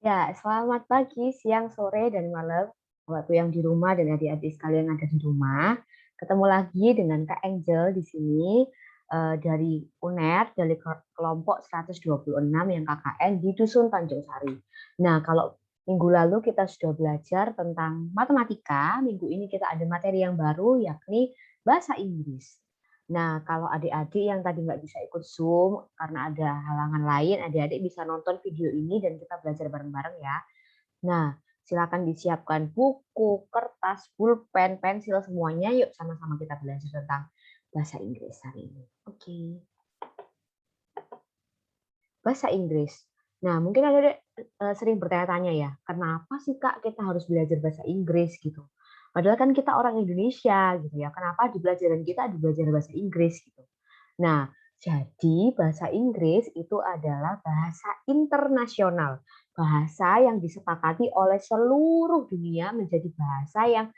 Ya, selamat pagi, siang, sore, dan malam. Buatku yang di rumah dan adik-adik sekalian yang ada di rumah. Ketemu lagi dengan Kak Angel di sini dari UNER, dari kelompok 126 yang KKN di Dusun Tanjung Sari. Nah, kalau minggu lalu kita sudah belajar tentang matematika, minggu ini kita ada materi yang baru, yakni bahasa Inggris. Nah, kalau adik-adik yang tadi nggak bisa ikut Zoom karena ada halangan lain, adik-adik bisa nonton video ini dan kita belajar bareng-bareng ya. Nah, silakan disiapkan buku, kertas, pulpen, pensil, semuanya. Yuk sama-sama kita belajar tentang bahasa Inggris hari ini. Oke. Bahasa Inggris. Nah, mungkin adik-adik sering bertanya-tanya ya, kenapa sih Kak kita harus belajar bahasa Inggris gitu? Padahal kan kita orang Indonesia gitu ya. Kenapa di pelajaran kita belajar bahasa Inggris gitu? Nah, jadi bahasa Inggris itu adalah bahasa internasional, bahasa yang disepakati oleh seluruh dunia menjadi bahasa yang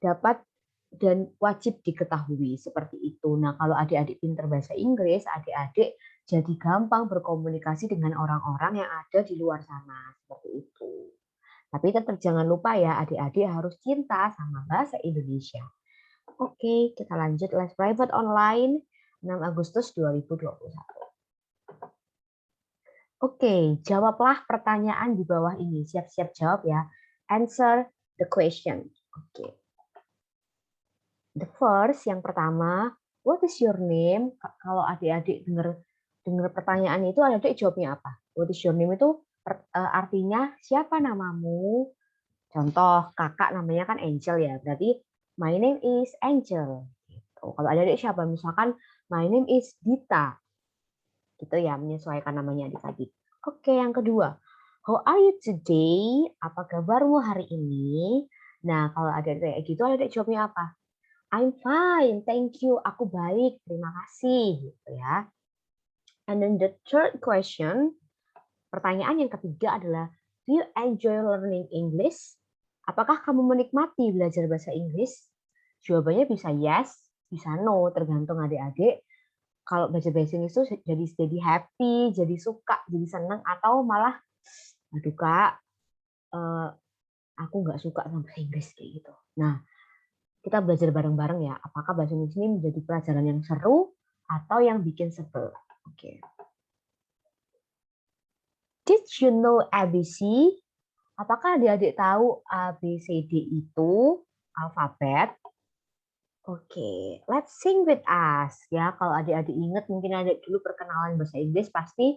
dapat dan wajib diketahui seperti itu. Nah, kalau adik-adik pinter bahasa Inggris, adik-adik jadi gampang berkomunikasi dengan orang-orang yang ada di luar sana seperti itu. Tapi tetap jangan lupa ya, adik-adik harus cinta sama bahasa Indonesia. Oke, kita lanjut les private online 6 Agustus 2021. Oke, jawablah pertanyaan di bawah ini. Siap-siap jawab ya. Answer the question. Oke. The first, yang pertama, what is your name? Kalau adik-adik dengar pertanyaan itu, adik-adik jawabnya apa? What is your name itu artinya siapa namamu? Contoh, kakak namanya kan Angel ya. Berarti my name is Angel. Gitu. Kalau adik-adik siapa? Misalkan my name is Dita. Gitu ya, menyesuaikan namanya adik-adik. Oke, yang kedua. How are you today? Apa kabarmu hari ini? Nah, kalau ada kayak gitu, adik-adik jawabnya apa? I'm fine, thank you. Aku baik, terima kasih. Gitu ya. And then the third question, pertanyaan yang ketiga adalah, do you enjoy learning English? Apakah kamu menikmati belajar bahasa Inggris? Jawabannya bisa yes, bisa no, tergantung adik-adik. Kalau belajar bahasa Inggris itu jadi happy, jadi suka, jadi senang, atau malah, aduh Kak, aku nggak suka sama bahasa Inggris kayak gitu. Nah, kita belajar bareng-bareng ya. Apakah bahasa Inggris ini menjadi pelajaran yang seru atau yang bikin sebel? Oke. Did you know ABC? Apakah adik-adik tahu A, B, C, D itu alfabet? Oke, let's sing with us ya. Kalau adik-adik ingat, mungkin adik dulu perkenalan bahasa Inggris pasti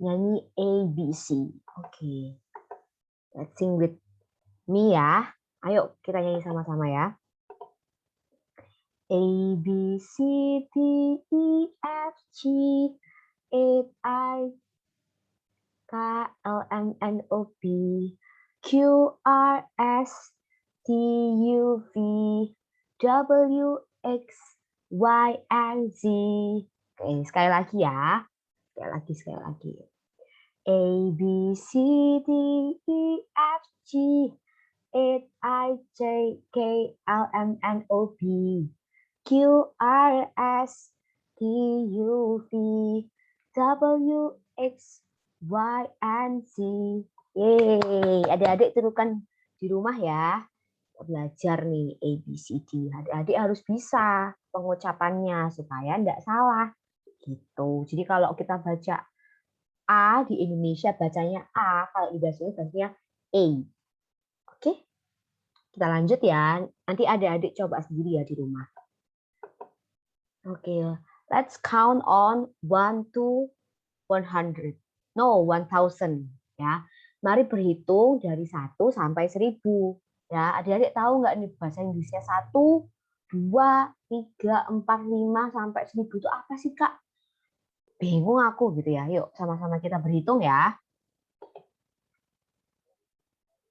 nyanyi A, B, C. Oke, let's sing with me ya. Ayo kita nyanyi sama-sama ya. A, B, C, D, E, F, G, H, I, K, L, M, N, O, P, Q, R, S, T, U, V, W, X, Y, and Z. Oke, sekali lagi ya. Sekali lagi. A, B, C, D, E, F, G, H, I, J, K, L, M, N, O, P, Q, R, S, T, U, V, W, X, Y, and Z. Yeay, adik-adik tirukan di rumah ya. Belajar nih A, B, C, D. Adik-adik harus bisa pengucapannya supaya enggak salah. Gitu. Jadi kalau kita baca A di Indonesia bacanya A, kalau di bahasa Inggris bacanya A. Oke, kita lanjut ya. Nanti adik-adik coba sendiri ya di rumah. Oke, let's count on 1 to 100. No, 1000 ya. Mari berhitung dari 1 sampai 1000. Ya, adik-adik tahu nggak nih bahasa Inggrisnya 1, 2, 3, 4, 5 sampai 1000 itu apa sih, Kak? Bingung aku gitu ya. Yuk, sama-sama kita berhitung ya.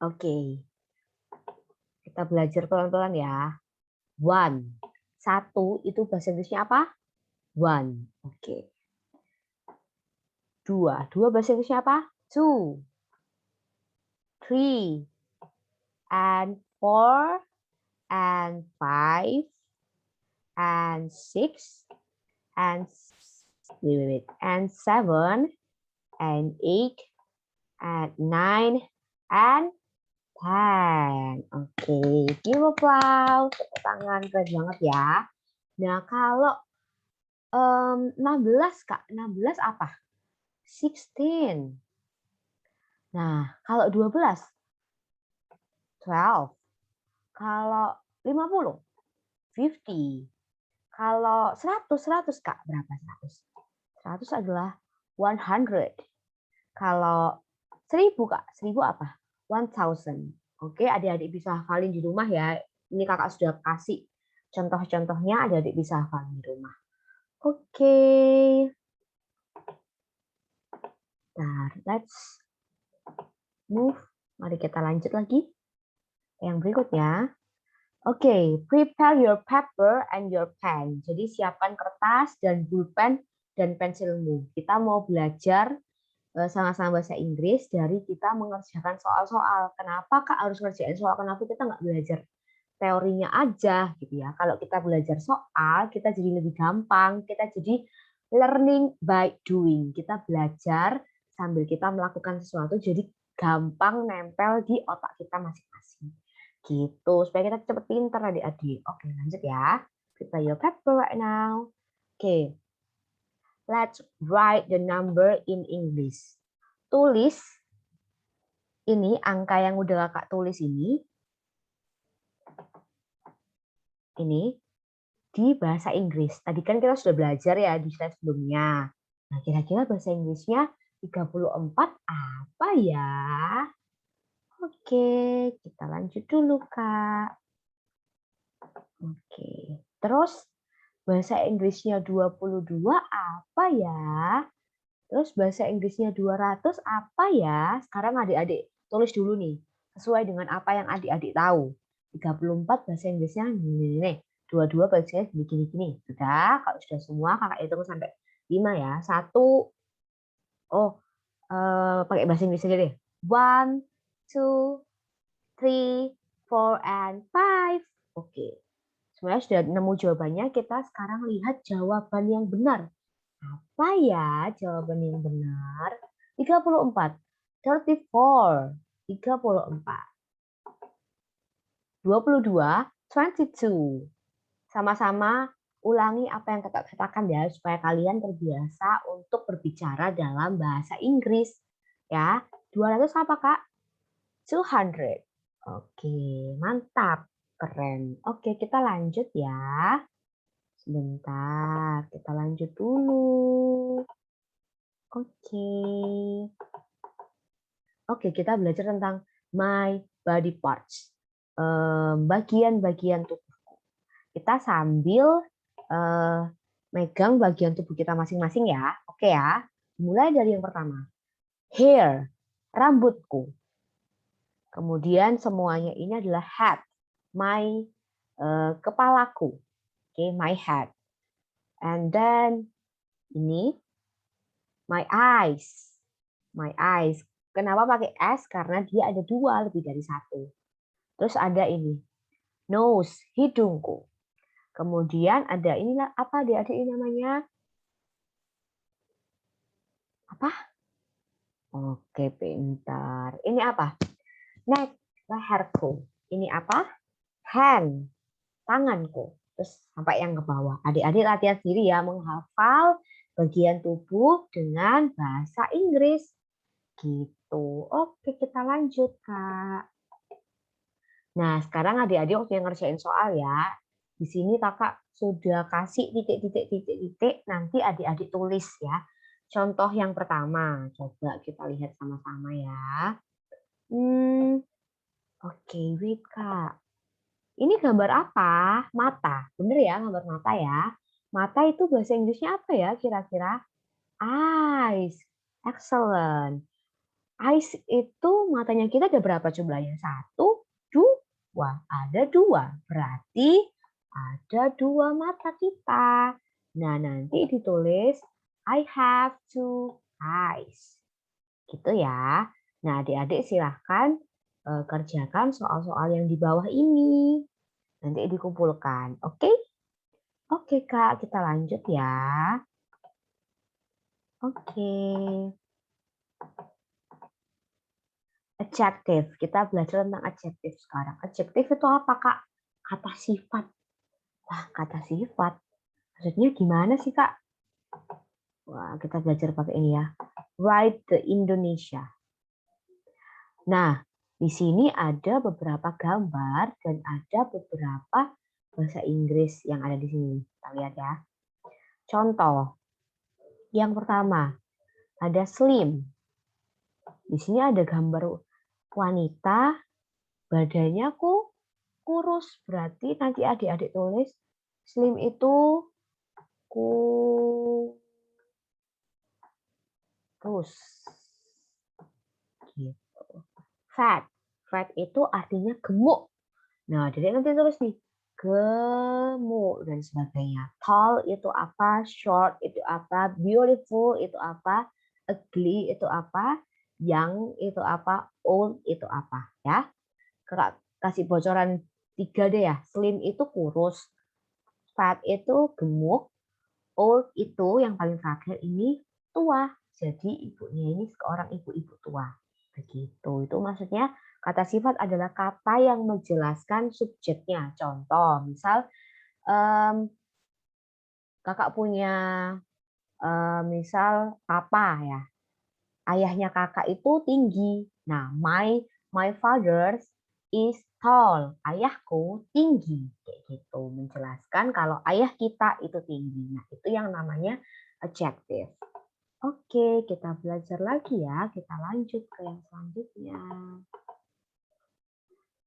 Oke. Kita belajar pelan-pelan ya. One. 1 itu bahasa Inggrisnya apa? One. Oke. 2. 2 bahasa Inggrisnya apa? Two. 3. And 4. And 5. And 6. And and 7. And 8. And 9. and 10. Oke, give applause. Tepuk tangan, keren banget ya. Nah, kalau 16, Kak. 16 apa? 16. Nah, kalau 12, 12. Kalau 50, 50. Kalau 100, Kak, berapa 100? 100 adalah 100. Kalau 1000, Kak, 1000 apa? 1000. Oke, adik-adik bisa hafalin di rumah ya. Ini Kakak sudah kasih contoh-contohnya, adik-adik bisa hafalin di rumah. Oke. Nah, let's move. Mari kita lanjut lagi. Yang berikutnya. Oke, prepare your paper and your pen. Jadi siapkan kertas dan pulpen dan pensilmu. Kita mau belajar sama-sama bahasa Inggris dari kita mengerjakan soal-soal. Kenapa Kak harus ngerjain soal? Kenapa kita nggak belajar teorinya aja gitu ya? Kalau kita belajar soal, kita jadi lebih gampang. Kita jadi learning by doing. Kita belajar sambil kita melakukan sesuatu, jadi gampang nempel di otak kita masing-masing. Gitu, supaya kita cepet pinter adik-adik. Oke, lanjut ya. Prepare your paper right now. Oke. Let's write the number in English. Tulis ini angka yang udah Kakak tulis ini di bahasa Inggris. Tadi kan kita sudah belajar ya di slide sebelumnya. Nah, kira-kira bahasa Inggrisnya 34 apa ya? Oke, kita lanjut dulu, Kak. Oke. Terus bahasa Inggrisnya 22 apa ya? Terus bahasa Inggrisnya 200 apa ya? Sekarang adik-adik tulis dulu nih, sesuai dengan apa yang adik-adik tahu. 34 bahasa Inggrisnya nih. 22 bahasa Inggrisnya gini-gini. Sudah, kalau sudah semua kakak hitung sampai 5 ya. 1, pakai bahasa Inggris aja deh. 1, 2, 3, 4, and 5. Oke. Sebenarnya sudah nemu jawabannya, kita sekarang lihat jawaban yang benar. Apa ya jawaban yang benar? 34. 34. 34. 22. 22. Sama-sama ulangi apa yang kakak katakan ya, supaya kalian terbiasa untuk berbicara dalam bahasa Inggris. Ya, 200 apa, Kak? 200. Oke, mantap. Keren. Oke, kita lanjut ya. Sebentar, kita lanjut dulu. Oke, kita belajar tentang my body parts. Bagian-bagian tubuhku. Kita sambil megang bagian tubuh kita masing-masing ya. Oke ya. Mulai dari yang pertama. Hair, rambutku. Kemudian semuanya ini adalah head, my kepalaku. Oke, my head. And then ini my eyes. My eyes. Kenapa pakai S? Karena dia ada 2 lebih dari 1. Terus ada ini. Nose, hidungku. Kemudian ada inilah apa adik-adik ini namanya? Apa? Oke, pintar. Ini apa? Neck, leherku. Ini apa? Hand, tanganku. Terus sampai yang ke bawah. Adik-adik latihan sendiri ya menghafal bagian tubuh dengan bahasa Inggris. Gitu. Oke, kita lanjut, Kak. Nah, sekarang adik-adik waktu yang ngerjain soal ya. Di sini kakak sudah kasih titik-titik, nanti adik-adik tulis ya. Contoh yang pertama, coba kita lihat sama-sama ya. Oke, wait Kak. Ini gambar apa? Mata. Bener ya, gambar mata ya. Mata itu bahasa Inggrisnya apa ya kira-kira? Eyes. Excellent. Eyes itu matanya kita ada berapa jumlahnya? 1, 2. Ada 2. Berarti ada 2 mata kita. Nah, nanti ditulis I have 2 eyes. Gitu ya. Nah, adik-adik silahkan kerjakan soal-soal yang di bawah ini. Nanti dikumpulkan. Oke? Oke, Kak. Kita lanjut ya. Oke. Adjective. Kita belajar tentang adjective sekarang. Adjective itu apa, Kak? Kata sifat. Wah, kata sifat. Maksudnya gimana sih, Kak? Wah, kita belajar pakai ini ya. Write the Indonesia. Nah, di sini ada beberapa gambar dan ada beberapa bahasa Inggris yang ada di sini. Kita lihat ya. Contoh. Yang pertama, ada slim. Di sini ada gambar wanita, badannya kurus. Berarti nanti adik-adik tulis slim itu kurus. Gitu. Fat. Fat itu artinya gemuk. Nah, jadi nanti tulis nih, gemuk dan sebagainya. Tall itu apa? Short itu apa? Beautiful itu apa? Ugly itu apa? Young itu apa? Old itu apa? Ya, Kakak kasih bocoran 3 deh ya. Slim itu kurus, fat itu gemuk, old itu yang paling terakhir ini tua. Jadi ibunya ini seorang ibu-ibu tua. Begitu. Itu maksudnya kata sifat adalah kata yang menjelaskan subjeknya. Contoh, misal kakak punya misal papa ya. Ayahnya kakak itu tinggi. Nah, my father is tall. Ayahku tinggi. Kayak gitu. Menjelaskan kalau ayah kita itu tinggi. Nah, itu yang namanya adjective. Oke, kita belajar lagi ya. Kita lanjut ke yang selanjutnya.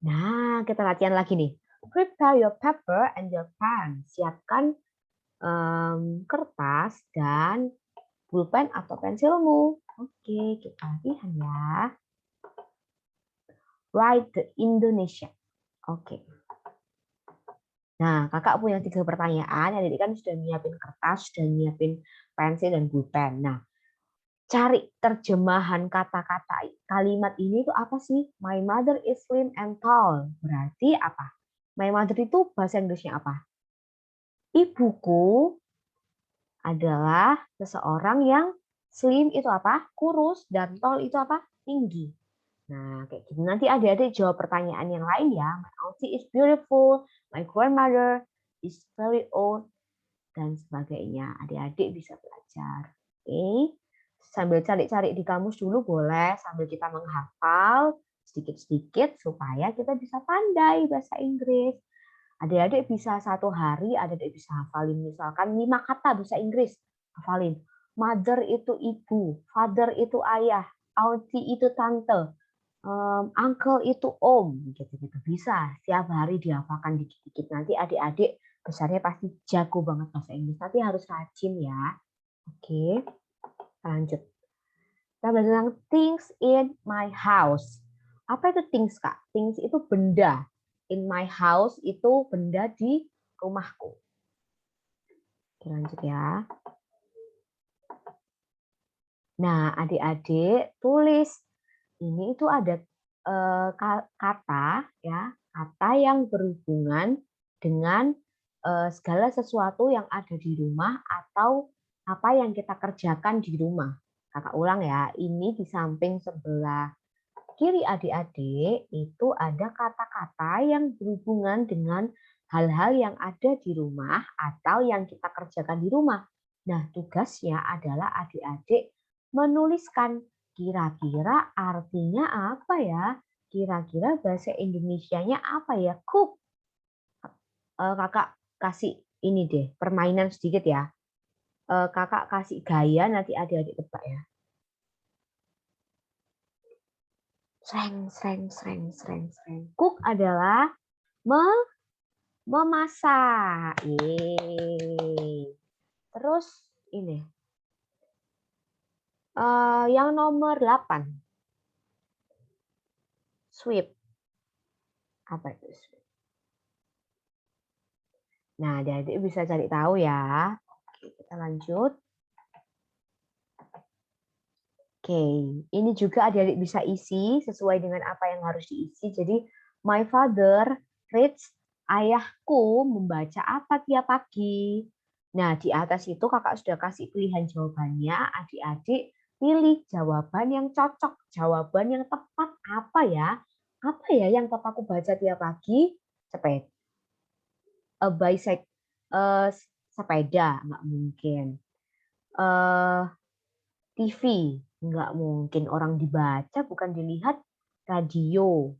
Nah, kita latihan lagi nih. Prepare your paper and your pen. Siapkan kertas dan pulpen atau pensilmu. Oke, kita latihan ya. Write the Indonesia. Oke. Nah, kakak punya 3 pertanyaan. Jadi kan sudah nyiapin kertas, sudah nyiapin pensil dan pulpen. Nah, cari terjemahan kata-kata kalimat ini itu apa sih? My mother is slim and tall. Berarti apa? My mother itu bahasa Inggrisnya apa? Ibuku adalah seseorang yang slim itu apa? Kurus dan tall itu apa? Tinggi. Nah, kayak gitu. Nanti adik-adik jawab pertanyaan yang lain ya. My auntie is beautiful, my grandmother is very old, dan sebagainya. Adik-adik bisa belajar. Oke. Sambil cari-cari di kamus dulu boleh, sambil kita menghafal sedikit-sedikit supaya kita bisa pandai bahasa Inggris. Adik-adik bisa 1 hari, adik-adik bisa hafalin misalkan 5 kata bahasa Inggris. Hafalin. Mother itu ibu, father itu ayah, auntie itu tante, uncle itu om, gitu-gitu bisa. Setiap hari dihafalkan dikit-dikit. Nanti adik-adik besarnya pasti jago banget bahasa Inggris. Tapi harus rajin ya. Oke, lanjut. Kita belajar tentang things in my house. Apa itu things, Kak? Things itu benda. In my house itu benda di rumahku. Oke, lanjut ya. Nah, adik-adik tulis. Ini itu ada kata ya, kata yang berhubungan dengan segala sesuatu yang ada di rumah atau apa yang kita kerjakan di rumah. Kakak ulang ya, ini di samping sebelah kiri adik-adik itu ada kata-kata yang berhubungan dengan hal-hal yang ada di rumah atau yang kita kerjakan di rumah. Nah, tugasnya adalah adik-adik menuliskan kira-kira artinya apa ya? Kira-kira bahasa Indonesianya apa ya? Cook. Kakak kasih ini deh, permainan sedikit ya. Kakak kasih gaya, nanti adik-adik tebak ya. Sreng, sreng, sreng, sreng, sreng. Cook adalah memasak. Yeay. Terus ini. Yang nomor 8. Sweep. Apa itu sweep? Nah, adik-adik bisa cari tahu ya. Oke, kita lanjut. Oke, ini juga adik-adik bisa isi sesuai dengan apa yang harus diisi. Jadi, my father reads, ayahku membaca apa tiap pagi. Nah, di atas itu kakak sudah kasih pilihan jawabannya. Adik-adik pilih jawaban yang cocok, jawaban yang tepat apa ya? Apa ya yang papaku baca tiap pagi? Sepeda, sepeda, nggak mungkin. Eh, TV, nggak mungkin. Orang dibaca, bukan dilihat. Radio.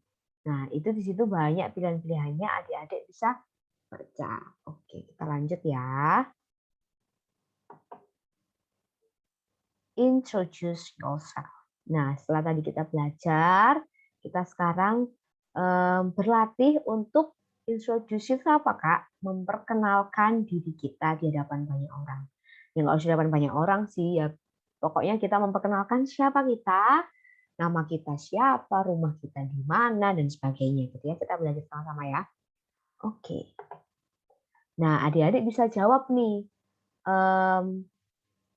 Nah, itu di situ banyak pilihan-pilihannya, adik-adik bisa baca. Oke, kita lanjut ya. Introduce yourself. Nah, setelah tadi kita belajar, kita sekarang berlatih untuk introduce itu apa, Kak? Memperkenalkan diri kita di hadapan banyak orang. Ya nggak usah di hadapan banyak orang sih, ya pokoknya kita memperkenalkan siapa kita, nama kita siapa, rumah kita di mana, dan sebagainya. Gitu ya. Kita belajar sama-sama ya. Oke. Nah, adik-adik bisa jawab nih.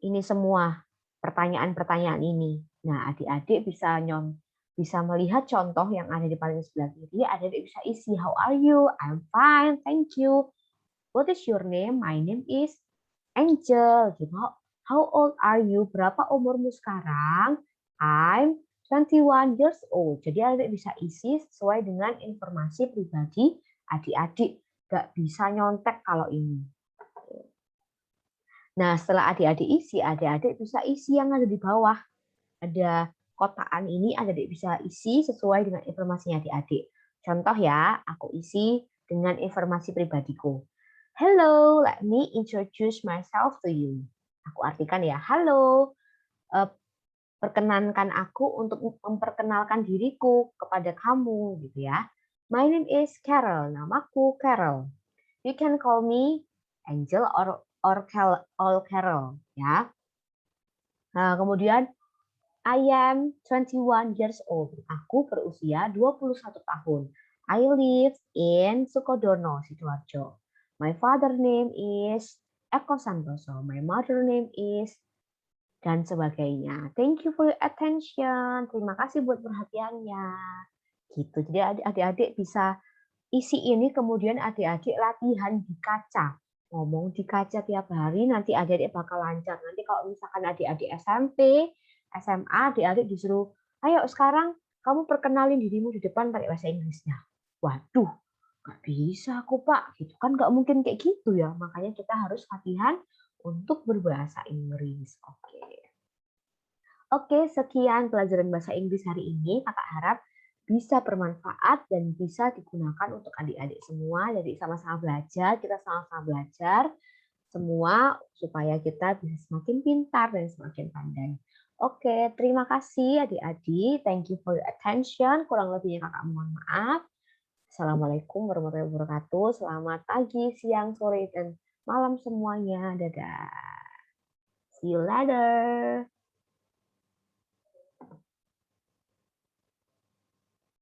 Ini semua pertanyaan-pertanyaan ini. Nah, adik-adik bisa melihat contoh yang ada di paling sebelah kiri. Adik-adik bisa isi, how are you? I'm fine, thank you. What is your name? My name is Angel. Gitu. How old are you? Berapa umurmu sekarang? I'm 21 years old. Jadi adik bisa isi sesuai dengan informasi pribadi adik-adik. Gak bisa nyontek kalau ini. Nah, setelah adik-adik isi, adik-adik bisa isi yang ada di bawah. Ada kotaan ini, adik-adik bisa isi sesuai dengan informasinya adik-adik. Contoh ya, aku isi dengan informasi pribadiku. Hello, let me introduce myself to you. Aku artikan ya, halo, perkenankan aku untuk memperkenalkan diriku kepada kamu, gitu ya. My name is Carol, namaku Carol. You can call me Angel or Carol, ya. Nah, kemudian I am 21 years old. Aku berusia 21 tahun. I live in Sukodono, Sidoarjo. My father name is Eko Santoso. My mother name is dan sebagainya. Thank you for your attention. Terima kasih buat perhatiannya. Gitu. Jadi adik-adik bisa isi ini, kemudian adik-adik latihan di kaca. Ngomong di kaca tiap hari, nanti adik-adik bakal lancar. Nanti kalau misalkan adik-adik SMP, SMA, adik-adik disuruh, ayo sekarang kamu perkenalin dirimu di depan pakai bahasa Inggrisnya. Waduh, nggak bisa aku, Pak. Gitu kan nggak mungkin kayak gitu ya. Makanya kita harus latihan untuk berbahasa Inggris. Oke, sekian pelajaran bahasa Inggris hari ini. Kakak harap bisa bermanfaat dan bisa digunakan untuk adik-adik semua. Jadi sama-sama belajar, kita sama-sama belajar semua supaya kita bisa semakin pintar dan semakin pandai. Oke, terima kasih adik-adik. Thank you for your attention. Kurang lebihnya kakak mohon maaf. Assalamualaikum warahmatullahi wabarakatuh. Selamat pagi, siang, sore, dan malam semuanya. Dadah. See you later.